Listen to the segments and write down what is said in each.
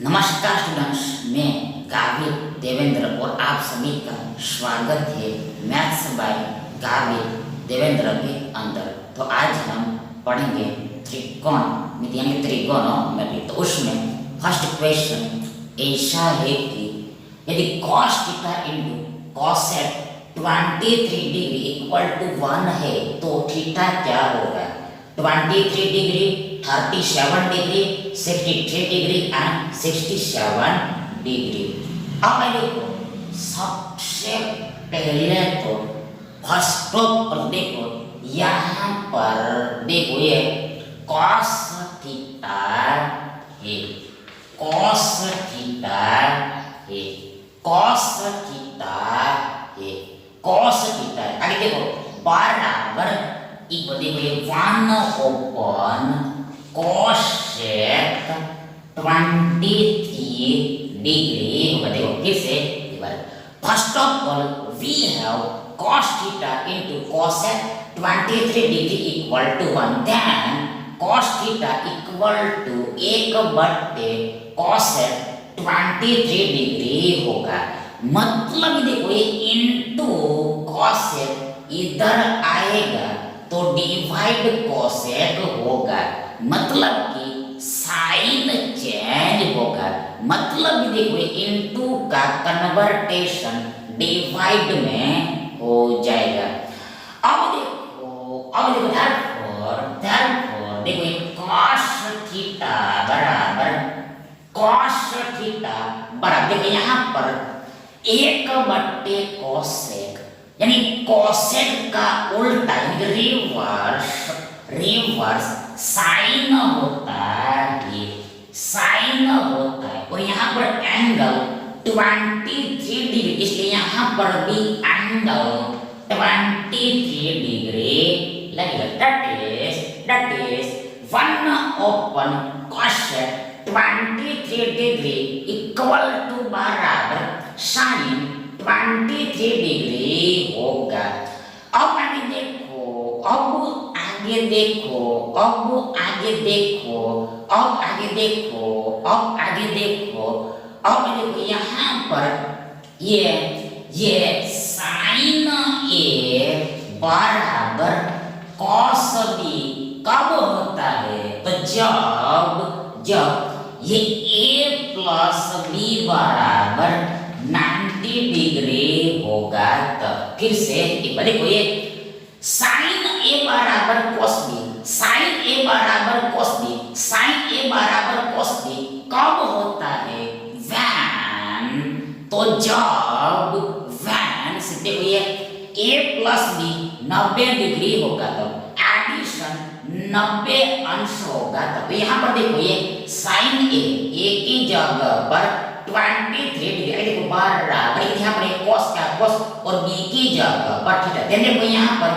नमस्कार स्टूडेंट्स, मैं गावित देवेंद्र और आप सभी का स्वागत है मैथ्स बाय गावित देवेंद्र के अंदर। तो आज हम पढ़ेंगे त्रिकोण यानी त्रिकोणमिति। तो उसमें फर्स्ट क्वेश्चन ऐसा है कि यदि cos theta into cosec 23 degree equal to 1 है तो थीटा क्या होगा? 23 degree, 37 degree, 63 degree and 67 degree. अब देखो सबसे पहले तो फर्स्ट पर देखो यहाँ पर देखो ये cos थीटा है, cos थीटा है, cos थीटा है, cos थीटा है। आगे देखो बराबर इक्वल देखो ये 1 कोसेक 23 डिग्री होगा। देखो फिर से first of all we have cos theta into cosec 23 degree equal to 1, then cos theta equal to 1/, cosec 23 degree होगा। मतलब देखो ये इनटू कोसेक इधर आएगा तो डिवाइड कोसेक होगा, मतलब कि साइन चेंज होगा। मतलब देखो इनटू का कन्वर्टेशन डिवाइड में हो जाएगा। अब देखो therefore देखो cos थीटा बराबर देखो यहाँ पर 1/, कोसेक यानी कोसेक का उल्टा रिवर्स साइन होता है, और यहाँ पर एंगल 23 डिग्री, इसलिए यहाँ पर भी एंगल 23 डिग्री लगेगा। that is 1 cosec 23 degree equal to बराबर साइन 23 डिग्री होगा। अब आगे देखो यहाँ पर ये साइन ए बराबर कॉस बी कब होता है? तो जब ये ए प्लस बी बराबर 90 डिग्री होगा। तब फिर से देखो ये साइन ए बराबर cos बी, साइन ए बराबर cos बी कब होता है? तो जब देखो ये a प्लस बी 90 डिग्री होगा, तब एडिशन 90 अंश होगा। तब यहाँ पर देखो ये साइन ए की जगह पर 23 डिग्री देखो बराबर यहाँ पर cos और b की जगह पर थीटा। देखो यहाँ पर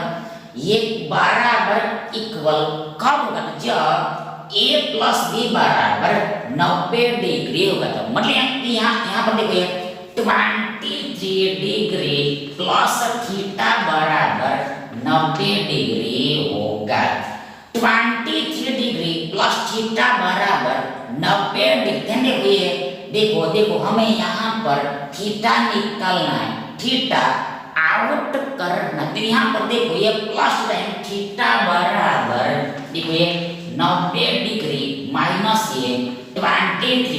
ये बराबर इक्वल कब होगा? जब a प्लस बी बराबर 90 डिग्री होगा। तो मतलब यहाँ पर देखो ये 23 डिग्री प्लस थीटा बराबर 90 डिग्री होगा। 23 डिग्री प्लस थीटा बराबर 90 डिग्री। देखो हमें यहाँ पर थीटा निकालना है, थीटा आउट करना। तो यहाँ पर देखो ये प्लस लाइन थीटा बराबर देखो ये 90 डिग्री माइनस ये 23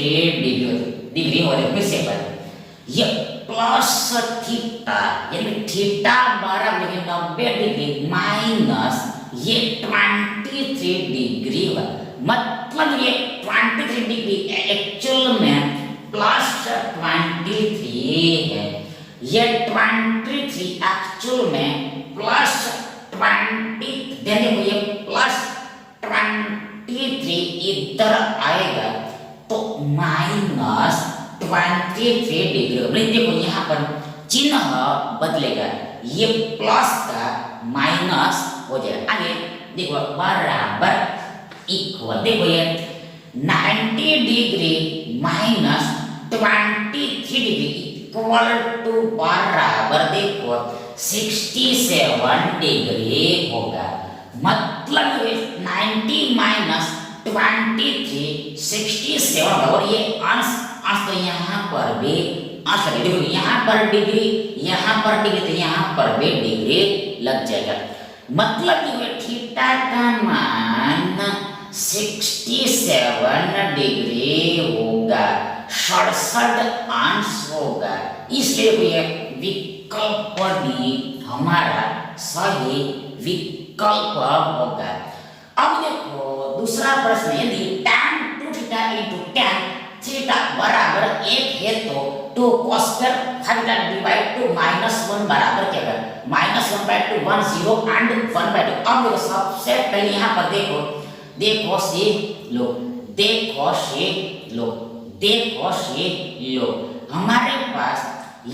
डिग्री हो रहा है। ये प्लस थीटा यानी थीटा बराबर 90 डिग्री माइनस ये 23 डिग्री होगा। मतलब ये 23 डिग्री एक्चुअल में प्लस 23 है, ये 23 एक्चुअल में प्लस 20, देखो ये प्लस 23 इधर आएगा तो माइनस 23 डिग्री। देखो यहाँ पर चिन्ह बदलेगा, ये प्लस का माइनस हो जाएगा। आगे देखो बराबर इक्वल देखो ये 90 degree minus 23 degree equal to बराबर देखो 67 डिग्री होगा। मतलब 90 माइनस 23 67 और ये अंश अंश तो यहाँ पर भी अंश लगे। देखो यहाँ पर डिग्री तो यहाँ पर भी डिग्री लग जाएगा। मतलब कि थीटा का मान 67 डिग्री होगा, 67 अंश होगा। इसलिए ये विकल्प डी हमारा सही विकल्प होगा। अब देखो दूसरा प्रश्न, यदि tan 2 theta into tan theta बराबर 1 है तो 2 cos square theta divide two -1 बराबर क्या है? -1/2 1 0 and 1/2। अब देखो सबसे पहले यहाँ पर देखो हमारे पास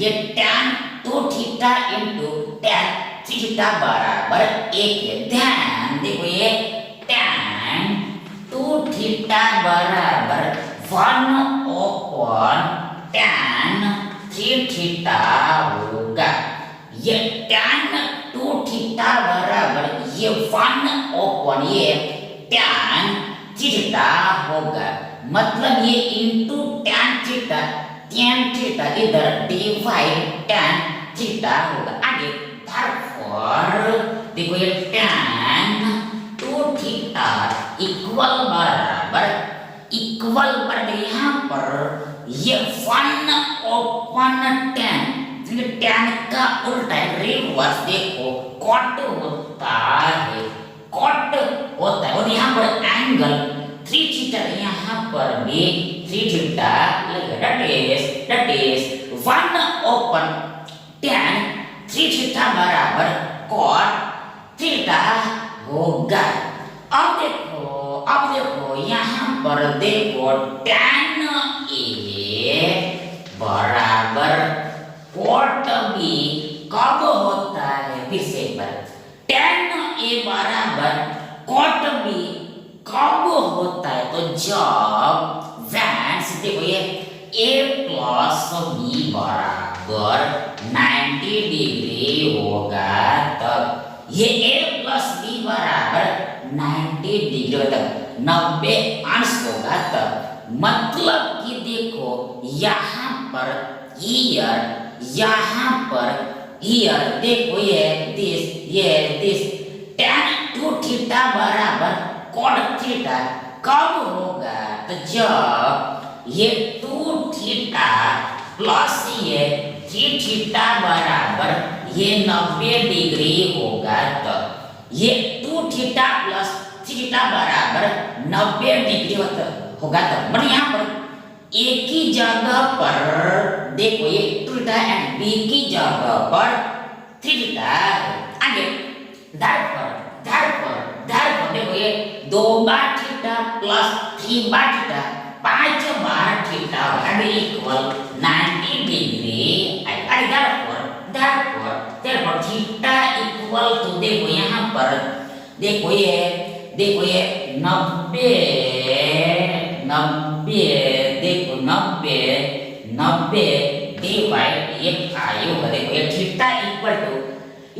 ये tan 2 theta into tan 3 theta बराबर 1 है। ध्यान देखो ये tan 2 थीटा बराबर 1/tan 3 थीटा होगा। ये tan 2 थीटा बराबर ये 1/tan 3 थीटा होगा। मतलब ये इंटू tan थीटा इधर डिवाइड tan थीटा होगा। आगे therefore देखो ये tan 2 थीटा इक्वल बराबर यहाँ पर ये 1/tan tan का उल्टा रिवर्स देखो cot होता है और यहाँ पर एंगल 3 थीटा यहाँ पर भी 3 थीटा लगेगा। that is 1/tan 3 थीटा बराबर cot थीटा होगा। अब देखो यहाँ पर देखो tan A बराबर cot B कब होता है? फिर से एक बार, tan A बराबर cot B कब होता है? तो जब वैंस देखो ये A प्लस B बराबर 90 डिग्री होगा तब ये A प्लस B बराबर 90 डिग्री तक 90 अंश होगा तब। मतलब कि देखो यहाँ पर देखो ये दिस tan 2 थीटा बराबर cot थीटा कब होगा? तो जब ये 2 थीटा प्लस ये 3 थीटा बराबर ये 90 डिग्री होगा तब। ये 2 थीटा प्लस 3 थीटा बराबर 90 डिग्री होगा तब। मतलब यहाँ पर एक ही जगह पर देखो ये 2 थीटा एंड बी की जगह पर 3 थीटा। आगे therefore देखो ये 2 बार थीटा प्लस 3 बार थीटा 5 बार theta equal 90 degree. therefore theta equal to देखो यहाँ पर देखो ये 90 देखो 90 डिवाइड ये 5 होगा। देखो ये थीटा इक्वल टू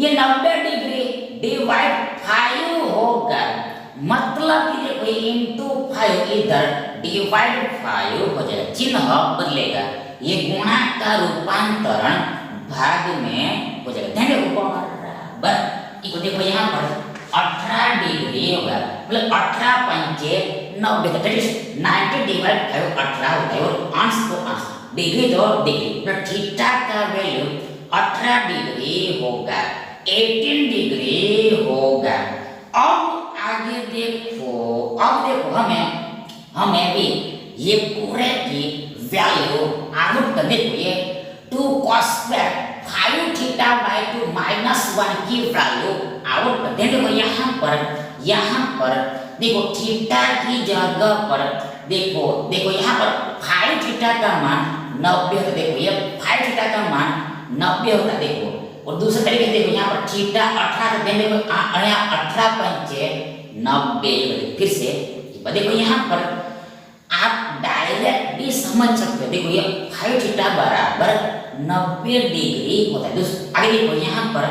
ये 90 डिग्री डिवाइड 5 होगा। मतलब कि देखो इंटू 5 इधर डिवाइड 5 हो जाएगा, चिन्ह बदलेगा, ये गुणा का रूपांतरण भाग में हो जाएगा। ध्यान देखो बराबर इसको देखो यहाँ पर 18 डिग्री होगा। मतलब 18 पंचे 90 दैट इज 90 डिवाइड 5 18 होता है और अंश तो अंश डिग्री तो डिग्री। मतलब थीटा का वैल्यू 18 डिग्री होगा, 18 डिग्री होगा। अब आगे देखो हमें भी ये पूरे की वैल्यू आगे करने को ये 2 cos स्क्वायर 5 थीटा बाय 2 -1 की वैल्यू आउट कर देंगे। देखो यहाँ पर देखो थीटा की जगह पर देखो यहाँ पर 5 थीटा का मान 90 होता। देखो ये 5 थीटा का मान 90 होता। देखो और दूसरे तरीके से देखो यहाँ पर थीटा 18 देंगे, 18 पंचे 90। फिर से देखो यहाँ पर आप डायरेक्ट भी समझ सकते हो। देखो ये 5 थीटा बराबर 90 डिग्री होता है। आगे देखो यहाँ पर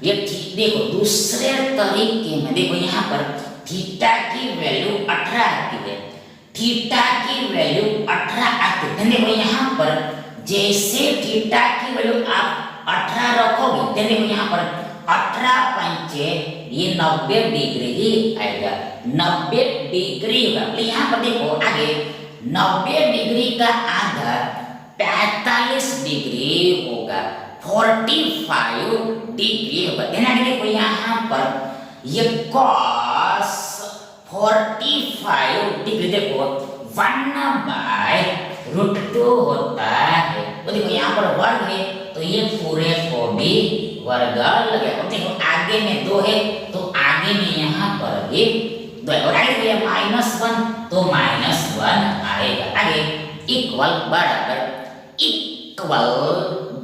ये देखो दूसरे तरीके में देखो यहाँ पर थीटा की वैल्यू 18 आती है, थीटा की वैल्यू 18 आती है। देखो यहाँ पर जैसे थीटा की वैल्यू आप 18 रखोगे, देखो यहाँ पर 18 पंचे ये 90 डिग्री ही आएगा, 90 डिग्री होगा। यहाँ पर देखो आगे 90 डिग्री का आधा 45 डिग्री होगा, 45 डिग्री होगा। ध्यान देखो यहाँ पर ये cos 45 डिग्री देखो 1/√2 होता है। तो देखो यहाँ पर वर्ग है तो ये पूरे को भी वर्ग लगेगा। देखो आगे में 2 है तो आगे में यहाँ पर भी 2 है, और आगे -1 तो -1 आएगा। आगे इक्वल बराबर, इक्वल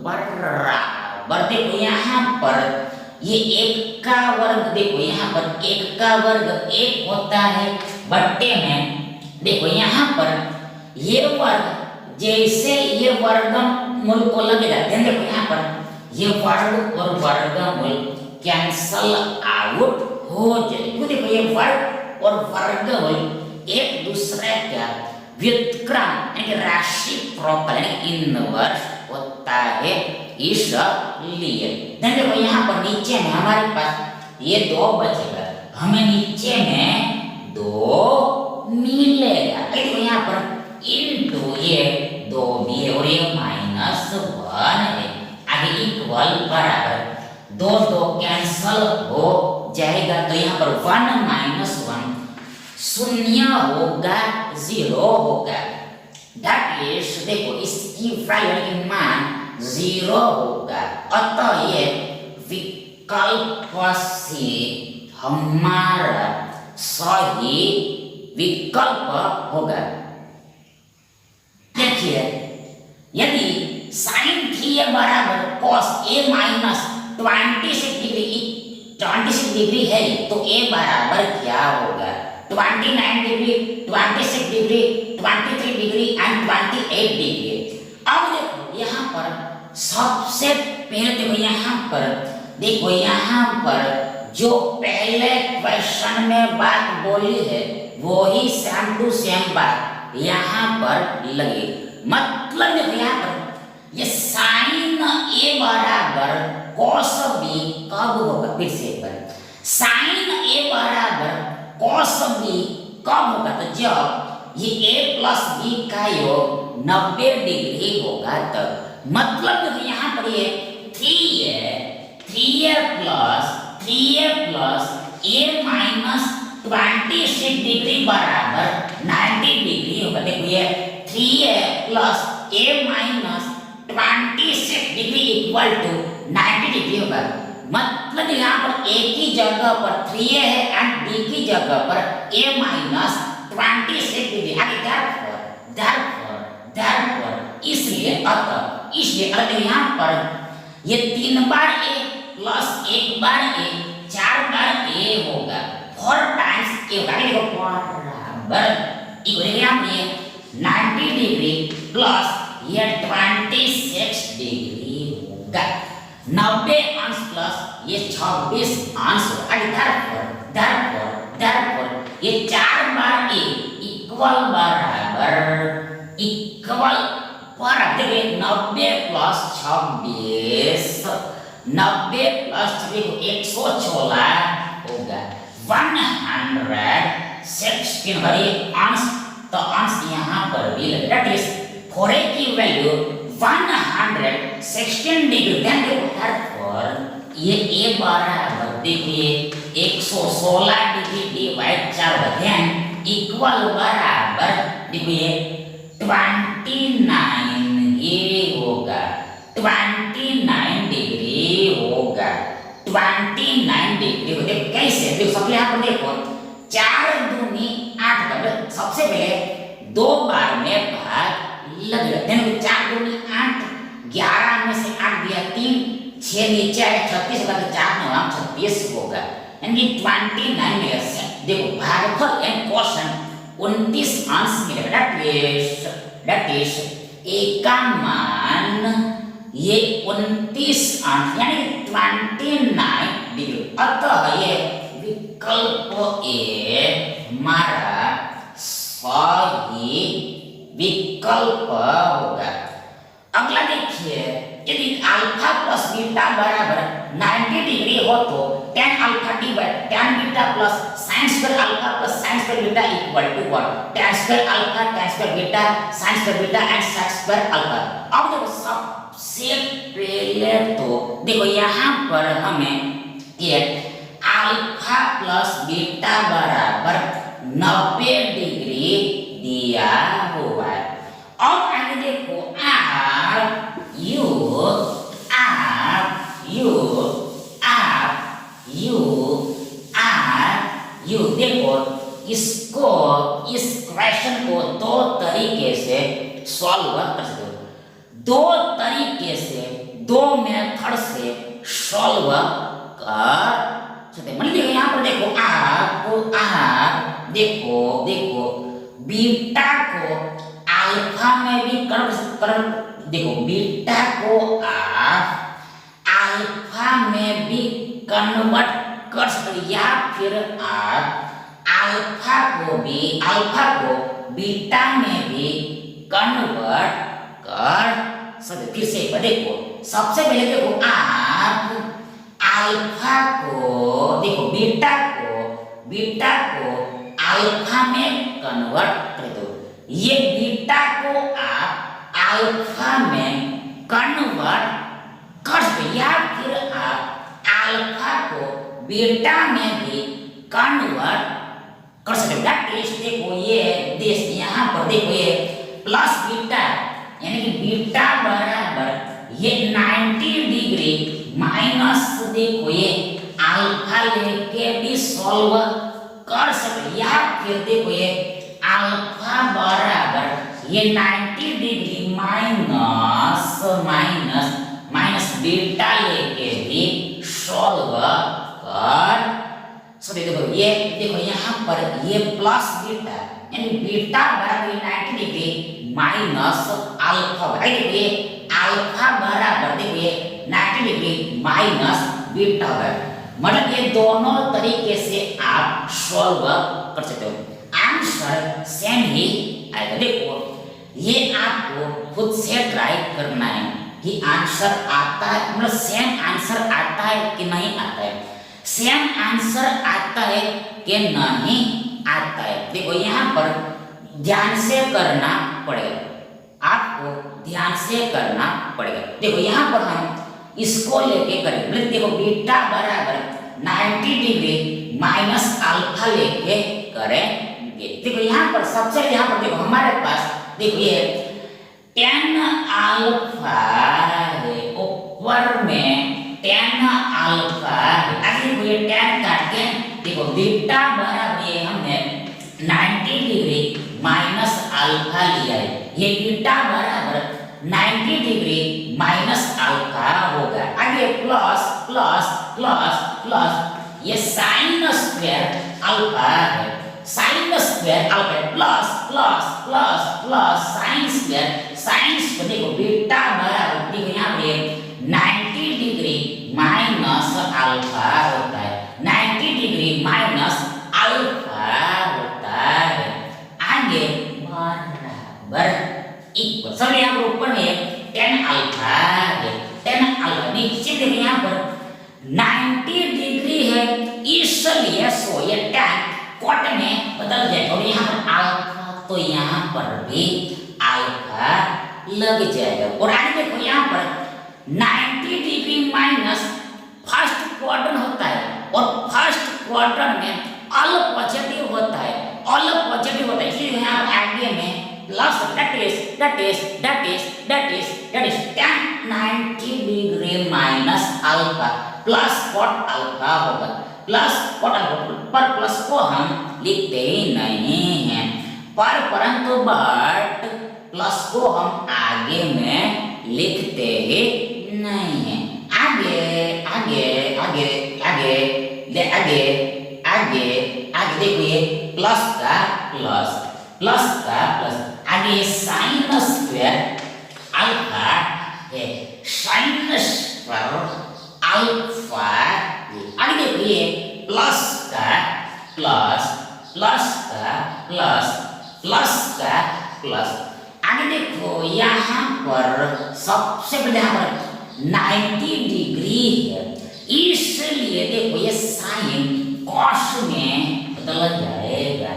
बराबर, देखो यहाँ पर ये 1 का वर्ग, देखो यहाँ पर 1 का वर्ग 1 होता है, बट्टे में देखो यहाँ पर ये वर्ग जैसे ये वर्गमूल को लगेगा, देखो यहाँ पर ये वर्ग और वर्गमूल कैंसल आउट हो जाएगा। देखो ये वर्ग और वर्गमूल एक दूसरे का व्युत्क्रम यानी रेसिप्रोकल यानी इनवर्स होता है, इसलिए देखो यहाँ पर नीचे में हमारे पास ये 2 बचेगा, हमें नीचे में 2 मिलेगा। देखो यहाँ पर इनटू ये 2 भी है और ये -1 है। आगे इक्वल बराबर 2 कैंसल हो जाएगा, तो यहाँ पर 1 - 1 शून्य होगा, 0 होगा। दैट इज देखो इसकी वैल्यू की मान 0 होगा, अतः ये विकल्प से हमारा सही विकल्प होगा। देखिए यदि sin थीटा बराबर cos a माइनस 26 डिग्री है तो a बराबर क्या होगा, 29 degree, 26 degree, 23 degree and 28 degree. अब देखो यहाँ पर सबसे पहले देखो यहाँ पर जो पहले क्वेश्चन में बात बोली है वही सेम टू सेम बात यहाँ पर लगी। मतलब देखो यहाँ पर ये sin a बराबर cos b कब होगा, फिर से एक बार sin a बराबर cos b कब होगा, तो जब ये a प्लस b का योग 90 डिग्री होगा तब। मतलब देखो यहाँ पर ये 3a plus a minus 26 degree बराबर 90 डिग्री होगा। देखो ये 3a plus a minus 26 degree equal to 90 degree होगा। मतलब यहाँ पर a की जगह पर 3a है एंड b की जगह पर a माइनस 26 डिग्री। आगे therefore इसलिए यहाँ पर ये 3 बार a plus 1 bar a 4 bar a होगा, 4 टाइम्स a होगा। देखो बराबर इक्वल 90 डिग्री प्लस ये 26 डिग्री होगा, 90 अंश प्लस ये 26 अंश होगा। therefore ये 4 बार a इक्वल बराबर देखिए 90 प्लस 26, 90 प्लस 116 होगा, 116 भरी अंश, तो अंश यहाँ पर भी लगेगा। दैट इज for a की वैल्यू 116 डिग्री। therefore ये a बराबर देखिए 116 डिग्री डिवाइड 4 ध्यान इक्वल बराबर देखिए 29 ये होगा, 29 डिग्री होगा, 29 डिग्री होगा। देखो कैसे, देखो सबसे यहाँ पर देखो 4 दूनी 8 का, सबसे पहले 2 बार में भाग लगेगा। देखो 4 दूनी 8, 11 में से 8 दिया 3, 6 नीचे आया 36 होगा, तो 4 9 36 होगा, यानी 29 मिलेगा। देखो भागफल एंड क्वोशंट 29 अंश मिलेगा। दैट इज a का मान ये 29 अंश यानी 29 डिग्री, अतः ये विकल्प ए हमारा सही विकल्प होगा। अगला देखिए, यदि अल्फा प्लस बीटा बराबर 90 डिग्री हो तो tan alpha divide tan beta plus sin square alpha plus sin square beta equal to what? tan square alpha tan square beta sin square beta and sec square alpha. अब देखो सबसे पहले तो देखो यहाँ पर हमें ये अल्फा प्लस बीटा बराबर 90 डिग्री दिया हुआ है। अब आगे देखो यू देखो इसको इस क्वेश्चन को दो तरीके से सॉल्व कर सकते हो, दो तरीके से दो मेथड से सॉल्व कर सकते। मान लीजिए यहाँ पर देखो आप देखो बीटा को अल्फा में भी देखो बीटा को आप अल्फा में भी कन्वर्ट कर सकते या फिर आप अल्फा को बीटा में भी कन्वर्ट कर सकते। फिर से देखो सबसे पहले देखो आप अल्फा को देखो बीटा को अल्फा में कन्वर्ट कर दो। ये बीटा को आप अल्फा में कन्वर्ट कर सकते या फिर आप अल्फा को बीटा में भी कन्वर्ट कर सकते। देखो ये देश यहाँ पर देखो ये प्लस बीटा यानी कि बीटा बराबर ये 90 डिग्री माइनस देखो ये अल्फा लेके भी सॉल्व कर सकते या फिर देखो ये अल्फा बराबर ये 90 डिग्री माइनस बीटा लेके भी सॉल्व कर सकते। देखो ये देखो यहाँ पर ये प्लस बीटा यानी बीटा बराबर 90 डिग्री माइनस अल्फा ये अल्फा बराबर देखो ये 90 डिग्री माइनस बीटा है, मतलब ये दोनों तरीके से आप सॉल्व कर सकते हो। आंसर सेम ही आएगा। देखो ये आपको खुद से ट्राई करना है कि आंसर आता है, मतलब सेम आंसर आता है कि नहीं आता है, सेम आंसर आता है कि नहीं आता है। देखो यहाँ पर ध्यान से करना पड़ेगा, आपको ध्यान से करना पड़ेगा। देखो यहाँ पर हम इसको लेके करेंगे, देखो बीटा बराबर 90 डिग्री माइनस अल्फा लेके करेंगे। देखो यहाँ पर सबसे यहाँ पर देखो हमारे पास देखो ये tan अल्फा है, ऊपर में tan अल्फा है, आगे देखो ये tan काट के देखो बीटा बराबर ये हमने 90 डिग्री माइनस अल्फा लिया है, ये बीटा बराबर 90 डिग्री माइनस अल्फा होगा। आगे प्लस प्लस प्लस प्लस ये साइन स्क्वायर अल्फा है, sine square alpha plus plus plus plus sine square देखो बीटा बराबर देखो यहाँ पे 90 डिग्री माइनस अल्फा होता है, 90 डिग्री माइनस अल्फा होता है। आगे बराबर इक्वल सब यहाँ पर ऊपर में tan अल्फा है, tan अल्फा नीचे देखिए यहाँ पर 90 डिग्री है, इसलिए सो ये tan कॉट में बदल जाएगा और यहाँ पर अल्फा तो यहाँ पर भी अल्फा लग जाएगा। और आगे देखो यहाँ पर 90 डिग्री माइनस फर्स्ट क्वाड्रेंट होता है और फर्स्ट क्वाड्रेंट में ऑल पॉजिटिव होता है, ऑल पॉजिटिव होता है, इसलिए यहाँ आगे में plus that is tan 90 degree minus alpha plus cot alpha होगा, प्लस cot अल्फा पर प्लस को हम लिखते ही नहीं हैं परंतु बट प्लस को हम आगे में लिखते ही नहीं हैं। आगे आगे आगे आगे आगे आगे आगे देखो ये प्लस का प्लस आगे साइन स्क्वायर अल्फा है, साइन स्क्वायर अल्फा आगे देखो ये प्लस का प्लस प्लस का प्लस प्लस का प्लस। आगे देखो यहाँ पर सबसे पहले यहाँ पर 90 डिग्री है, इसलिए देखो ये साइन कॉस में बदल जाएगा।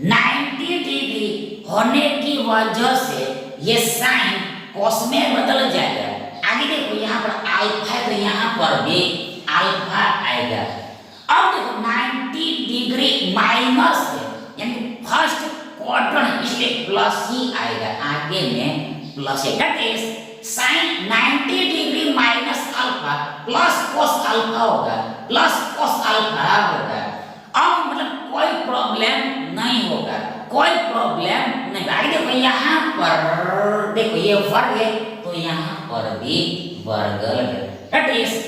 90 डिग्री होने की वजह से ये साइन कॉस में बदल जाएगा। आगे देखो यहाँ पर अल्फा है तो यहाँ पर भी अल्फा आएगा। अब देखो 90 डिग्री माइनस है, यानी फर्स्ट क्वाड्रेंट, इसलिए प्लस ही आएगा, आगे में प्लस है। That is sine 90 degree minus alpha plus cos alpha होगा, प्लस कोस अल्फा होगा। अब मतलब कोई प्रॉब्लम नहीं होगा, कोई प्रॉब्लम नहीं। आगे देखो यहाँ पर देखो ये वर्ग है तो यहाँ पर भी वर्ग है। That is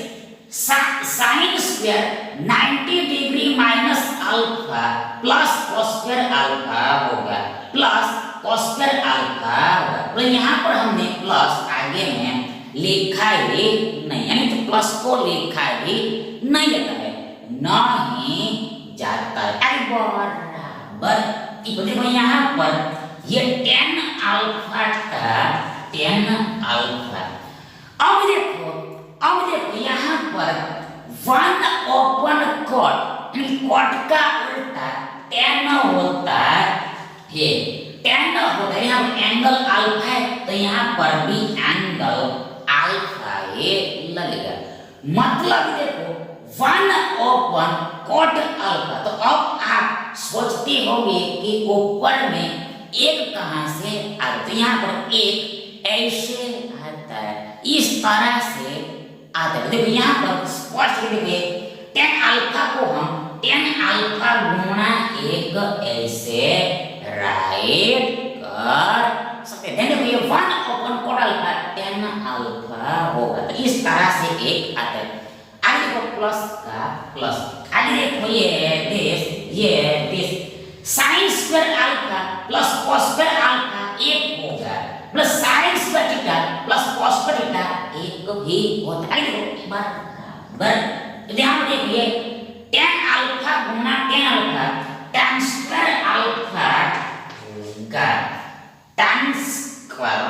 sine square 90 degree minus alpha plus cos square alpha होगा, प्लस कॉस स्क्वायर अल्फा होगा। तो यहाँ पर हमने प्लस आगे में लिखा ही नहीं, यानी तो प्लस को लिखा ही नहीं जाता है, नहीं जाता है। बराबर देखो यहाँ पर ये tan अल्फा का tan अल्फा। अब देखो यहाँ पर 1 ओपन कॉट, यानी कॉट का उल्टा tan होता है, tan होता है। यहाँ एंगल अल्फा है तो यहाँ पर भी एंगल अल्फा ये लगेगा। मतलब देखो 1 ओपन कॉट अल्फा। तो अब आप सोचते होंगे कि ऊपर में एक कहाँ से आता, तो यहाँ पर एक ऐसे आता है, इस तरह से आता है। देखो यहाँ पर स्पष्ट देखिए tan अल्फा को हम tan अल्फा गुणा एक ऐसे राइट कर सकते हैं। देखो ये 1 open cot alpha tan alpha होगा, तो इस तरह से एक आता है। आगे देखो प्लस का प्लस, आगे देखो ये this sine square alpha plus cos square alpha एक होगा, plus sine square theta plus cos square theta एक भी होता है। आगे देखो बराबर, ध्यान देखिए tan अल्फा गुना tan alpha tan square alpha होगा, tan square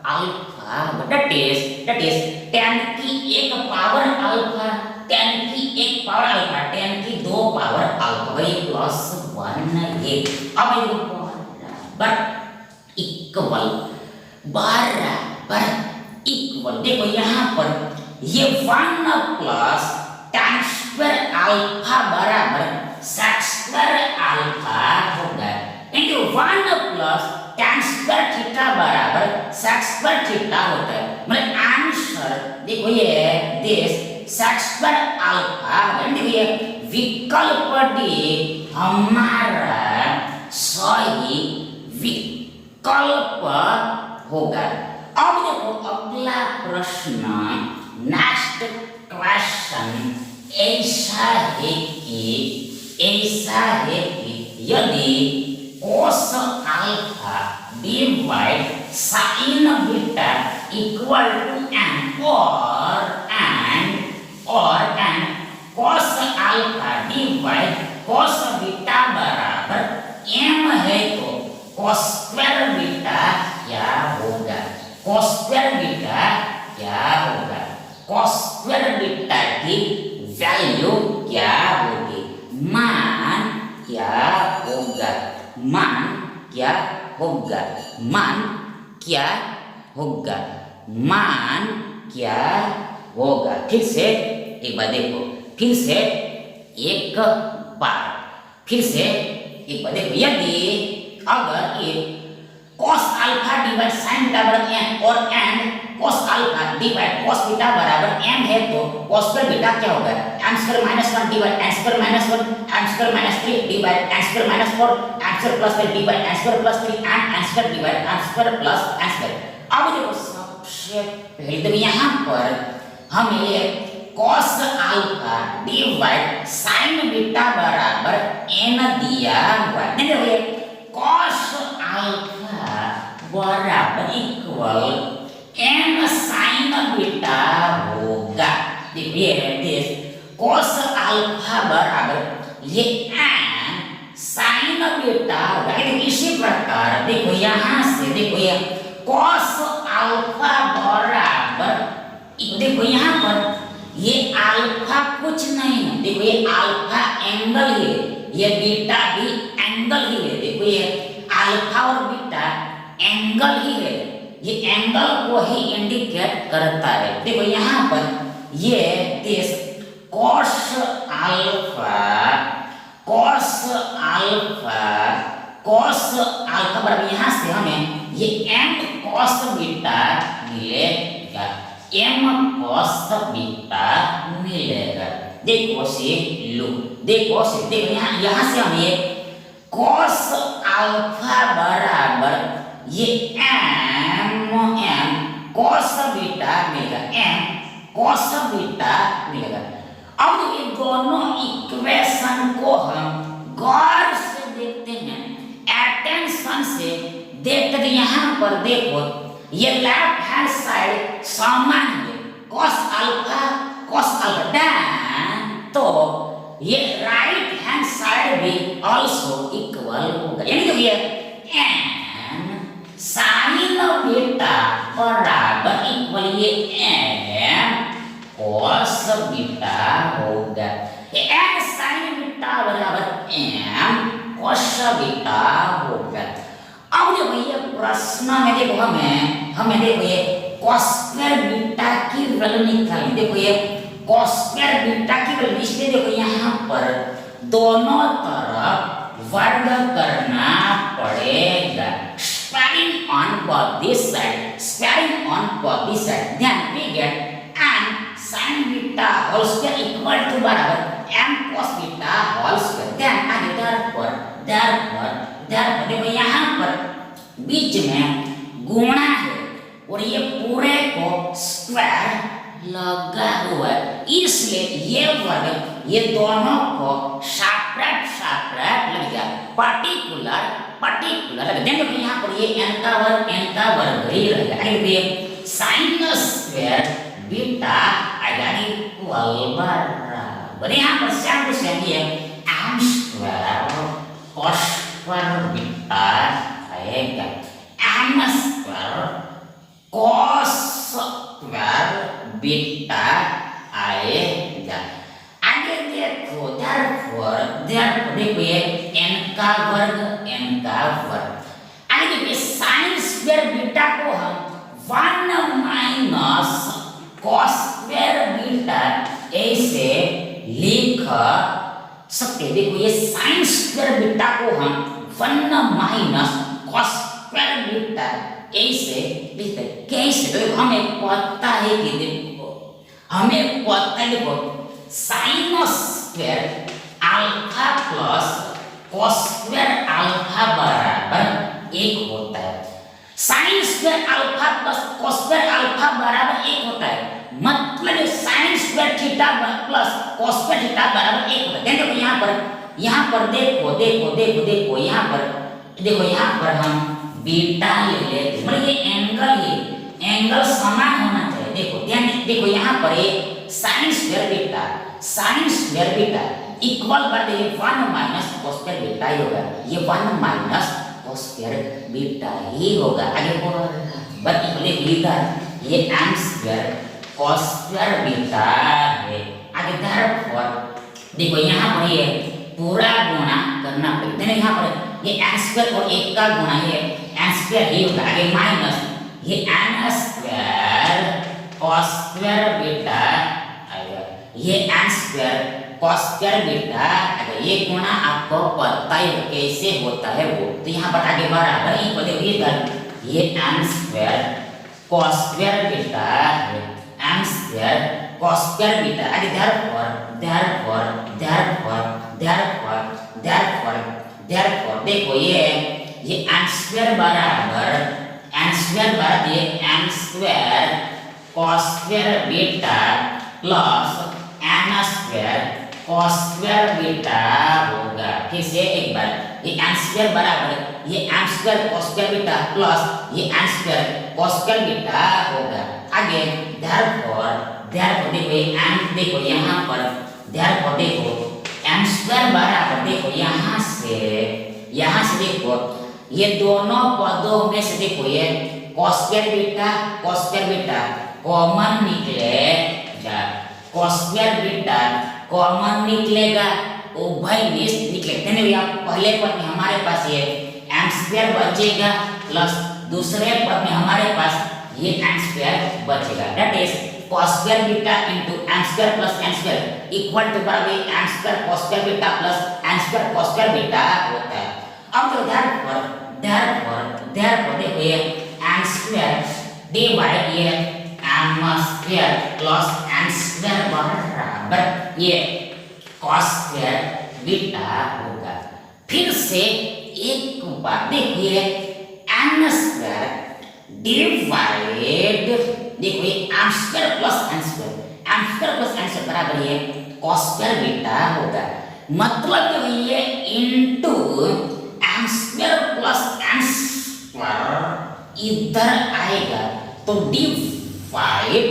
alpha. That is tan की एक पावर अल्फा, tan की एक पावर अल्फा, tan की 2 पावर अल्फा वही प्लस 1 ये। अब ये बराबर इक्वल, बराबर इक्वल। देखो यहाँ पर ये 1 प्लस tan स्क्वायर अल्फा बराबर sec स्क्वायर अल्फा होगा, into 1 plus tan square theta बराबर sec स्क्वायर थीटा होता है। मतलब आंसर देखो ये दिस sec स्क्वायर अल्फा, देखिए विकल्प डी हमारा सही विकल्प होगा। अब देखो अगला प्रश्न, नेक्स्ट क्वेश्चन ऐसा है कि यदि cos alpha divide sin beta equal to n और cos alpha divide cos beta बराबर m है, तो cos स्क्वायर बीटा क्या होगा, cos स्क्वायर बीटा क्या होगा, cos स्क्वायर बीटा की वैल्यू क्या होगी, मान क्या होगा, मान क्या होगा, मान क्या होगा, मान क्या होगा। फिर से एक बार देखो, फिर से एक बार देखो, यदि अगर ये cos alpha divide sin beta बराबर n और cos alpha divide cos beta बराबर m है, तो cos स्क्वायर बीटा क्या होगा, m square minus 1 divide n square minus 1, m square minus 3 divide n square minus 4, m square plus 3 divide n square plus 3 and n square divide n square plus n square. अब देखो सबसे पहले तो यहाँ पर हमें cos alpha divide sin beta बराबर n दिया हुआ है। देखिए cos अल्फा बराबर इक्वल n sin बीटा होगा। देखिए cos अल्फा बराबर ये n बीटा होगा। इसी प्रकार देखो यहाँ से देखो ये cos अल्फा बराबर, देखो यहाँ पर ये अल्फा कुछ नहीं है, देखो ये अल्फा एंगल ही है, ये बीटा भी एंगल ही है। देखो ये अल्फा और बीटा एंगल ही है, ये एंगल को ही इंडिकेट करता है। देखो यहाँ पर ये दिस cos अल्फा बराबर यहाँ से हमें ये m cos बीटा मिलेगा, m cos बीटा मिलेगा। देखो से लो, देखो से देखो यहाँ से हम ये cos अल्फा बराबर ये m cos बीटा मिलेगा, m cos बीटा मिलेगा। अब ये दोनों इक्वेशन को हम गौर से देखते हैं, अटेंशन से देखते हैं। यहाँ पर देखो ये लेफ्ट हैंड साइड समान है, cos अल्फा डैन, तो ये राइट हैंड साइड भी ऑल्सो इक्वल होगा, यानी कि ये n sin बीटा बराबर इक्वल ये m cos बीटा होगा। ये n sin बीटा बराबर m cos बीटा होगा। अब देखो ये प्रश्न में देखो हमें देखो ये cos स्क्वायर बीटा की वैल्यू निकालनी। देखो ये cos स्क्वायर बीटा की वैल्यू, इसलिए देखो यहाँ पर दोनों तरफ वर्ग करना पड़ेगा। Squaring on both this side, squaring on both this side, then we get m sin beta whole square equal to बराबर m cos beta whole square। then आगे therefore देखो यहाँ पर बीच में गुणा है और ये पूरे को स्क्वायर लगा हुआ है, इसलिए ये वर्ग ये दोनों को सेपरेट लग गया, पर्टिकुलर लग। देखो यहाँ पर ये n का वर्ग ही रहेगा। sin स्क्वायर बीटा आएगा इक्वल बराबर, यहाँ पर सेम ये m square cos square beta आएगा, m square cos square beta आएगा। आगे देखो देखो ये n का वर्ग आगे देखिए sin स्क्वायर बीटा को हम 1 माइनस cos स्क्वायर बीटा ऐसे लिख सकते। देखो ये sin स्क्वायर बीटा को हम 1 माइनस cos स्क्वायर बीटा ऐसे लिखते। कैसे? तो हमें पता है कि देखो sin square alpha plus cos square alpha बराबर 1 होता है। sin square alpha plus cos square alpha बराबर 1 होता है, मतलब sin square theta plus cos square theta बराबर 1 होता है। देखो यहाँ पर देखो यहाँ पर हम बीटा ले लेते, मतलब ये एंगल समान होना चाहिए। देखो यहाँ पर ये sin स्क्वायर बीटा इक्वल कर दे 1 माइनस cos स्क्वायर बीटा ही होगा, ये 1 माइनस cos स्क्वायर बीटा ही होगा। आगे लिखा ये m square cos square beta है। आगे देखो यहाँ पर ये पूरा गुणा करना पड़ेगा। यहाँ पर ये m स्क्वायर और 1 का गुणा है m स्क्वायर ही होगा। आगे माइनस ये m square cos square beta आएगा, ये m square cos square beta अगर ये गुणा आपको पता ही कैसे होता है वो, तो यहाँ पर आगे बराबर इधर ये m square cos square beta है, m square cos square beta. आगे therefore देखो ये m स्क्वायर बराबर ये m square cos square beta plus m square cos square beta होगा। फिर से एक बार ये m स्क्वायर बराबर ये m square cos square beta plus ये m square cos square beta होगा। आगे therefore देखो ये m देखो यहाँ पर therefore देखो m स्क्वायर बराबर देखो यहाँ से यहाँ से देखो ये दोनों पदों में से देखो ये cos स्क्वायर बीटा कॉमन निकलेगा, cos स्क्वायर बीटा कॉमन निकलेगा, उभय निष्ठ निकलेगा। आप पहले पद में हमारे पास ये m स्क्वायर बचेगा प्लस दूसरे पद में हमारे पास ये m स्क्वायर बचेगा। That is cos square beta into m square plus n square equal to बराबर m square cos square beta plus n square cos square beta होता है। अब तो therefore देखो ये m स्क्वायर डिवाइड ये m square plus n square बराबर ये cos स्क्वायर बीटा होगा। फिर से एक बात देखिए n स्क्वायर डिवाइड देखो ये m square plus n square बराबर ये cos स्क्वायर बीटा होगा। मतलब ये into m square plus n square इधर आएगा तो divide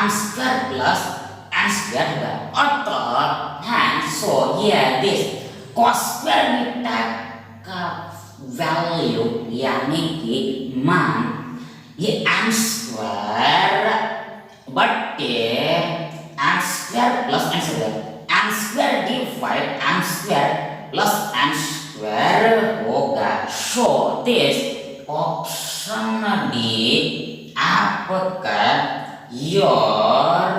m square plus n square होगा। अतः सो ये दिस cos स्क्वायर बीटा का वैल्यू यानी कि मान ये m स्क्वायर बटे m square plus n square divide m square plus n square होगा। सो दिस ऑप्शन डी आपका योर